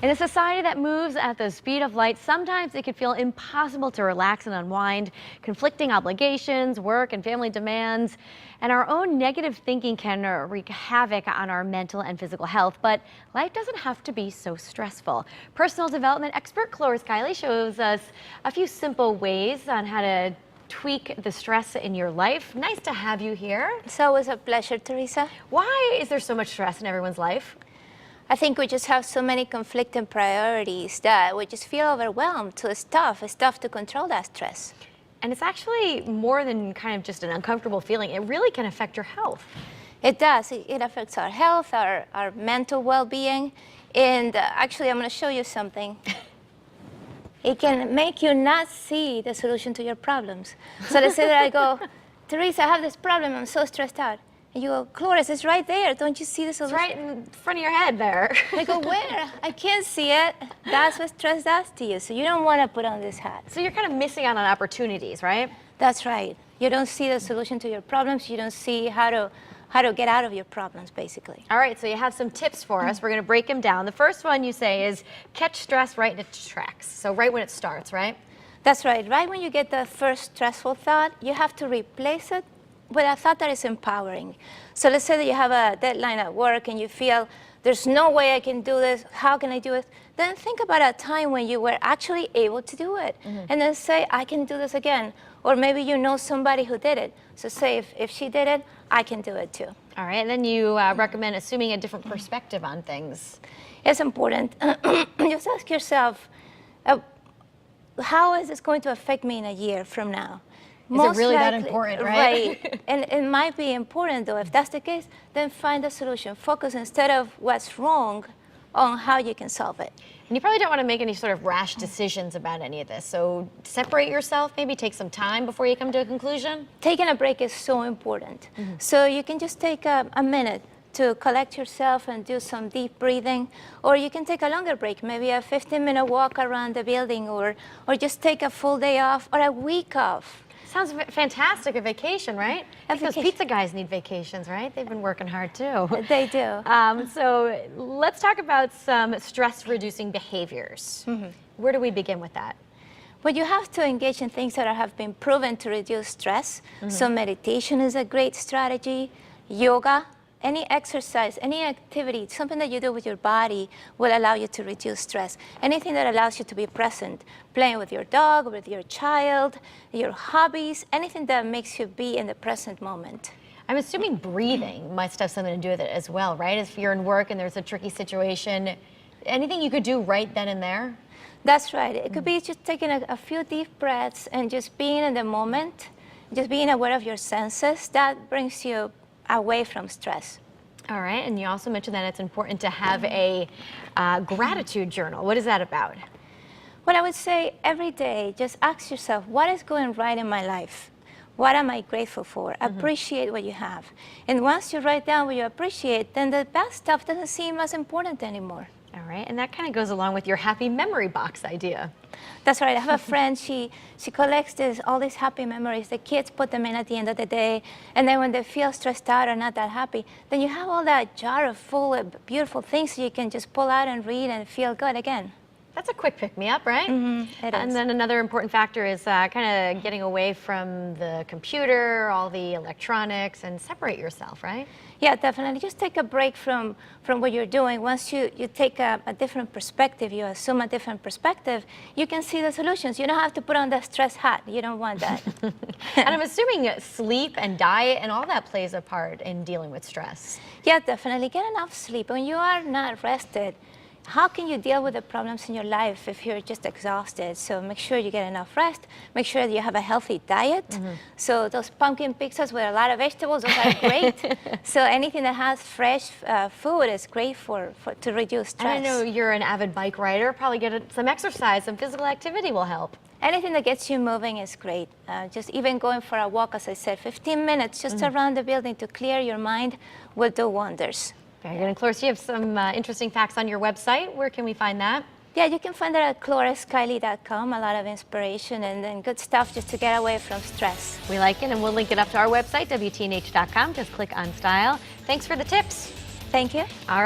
In a society that moves at the speed of light, sometimes it can feel impossible to relax and unwind. Conflicting obligations, work and family demands, and our own negative thinking can wreak havoc on our mental and physical health. But life doesn't have to be so stressful. Personal development expert Cloris Kylie shows us a few simple ways on how to tweak the stress in your life. Nice to have you here. It's always a pleasure, Teresa. Why is there so much stress in everyone's life? I think we just have so many conflicting priorities that we just feel overwhelmed. So it's tough to control that stress. And it's actually more than kind of just an uncomfortable feeling. It really can affect your health. It does. It affects our health, our mental well-being. And actually, I'm going to show you something. It can make you not see the solution to your problems. So let's say that I go, Teresa, I have this problem. I'm so stressed out. And you go, Cloris, it's right there. Don't you see the solution? It's right in front of your head there. I go, where? I can't see it. That's what stress does to you. So you don't want to put on this hat. So you're kind of missing out on opportunities, right? That's right. You don't see the solution to your problems. You don't see how to get out of your problems, basically. All right, so you have some tips for us. We're going to break them down. The first one you say is catch stress right in its tracks. So right when it starts, right? That's right. Right when you get the first stressful thought, you have to replace it with a thought that is empowering. So let's say that you have a deadline at work and you feel, there's no way I can do this. How can I do it? Then think about a time when you were actually able to do it. And then say, I can do this again. Or maybe you know somebody who did it. So say, if she did it, I can do it too. All right, and then you recommend assuming a different perspective on things. It's important. Just ask yourself, how is this going to affect me in a year from now? Is it really that important, right? Right. And it might be important, though. If that's the case, then find a solution. Focus instead of what's wrong on how you can solve it. And you probably don't want to make any sort of rash decisions about any of this. So separate yourself, maybe take some time before you come to a conclusion. Taking a break is so important. So you can just take a minute to collect yourself and do some deep breathing, or you can take a longer break, maybe a 15-minute walk around the building, or just take a full day off or a week off. Sounds fantastic, a vacation, right? I think those pizza guys need vacations, right? They've been working hard too. They do. So let's talk about some stress-reducing behaviors. Where do we begin with that? Well, you have to engage in things that have been proven to reduce stress. So meditation is a great strategy. Yoga, any exercise, any activity, something that you do with your body will allow you to reduce stress. Anything that allows you to be present, playing with your dog, with your child, your hobbies, anything that makes you be in the present moment. I'm assuming breathing must have something to do with it as well, right? If you're in work and there's a tricky situation, anything you could do right then and there? That's right. It could be just taking a few deep breaths and just being in the moment, just being aware of your senses. That brings you away from stress. All right, and you also mentioned that it's important to have a gratitude journal. What is that about? Well, I would say every day, just ask yourself, what is going right in my life? What am I grateful for? Appreciate what you have. And once you write down what you appreciate, then the bad stuff doesn't seem as important anymore. All right, and that kind of goes along with your happy memory box idea. That's right. I have a friend, she collects all these happy memories. The kids put them in at the end of the day, and then when they feel stressed out or not that happy, then you have all that jar full of beautiful things you can just pull out and read and feel good again. That's a quick pick-me-up, right? It is. And then another important factor is kind of getting away from the computer, all the electronics, and separate yourself, right? Yeah, definitely. Just take a break from what you're doing. Once you take a different perspective, you assume a different perspective, you can see the solutions. You don't have to put on the stress hat. You don't want that. And I'm assuming sleep and diet and all that plays a part in dealing with stress. Yeah, definitely. Get enough sleep. When you are not rested, how can you deal with the problems in your life if you're just exhausted? So make sure you get enough rest. Make sure that you have a healthy diet. So those pumpkin pizzas with a lot of vegetables, those are great. So anything that has fresh food is great to reduce stress. And I know you're an avid bike rider. Probably get some exercise, some physical activity will help. Anything that gets you moving is great. Just even going for a walk, as I said, 15 minutes just around the building to clear your mind will do wonders. Very good. And Cloris, you have some interesting facts on your website. Where can we find that? Yeah, you can find it at ClorisKylie.com. A lot of inspiration and then good stuff just to get away from stress. We like it, and we'll link it up to our website, WTNH.com. Just click on Style. Thanks for the tips. Thank you. All right.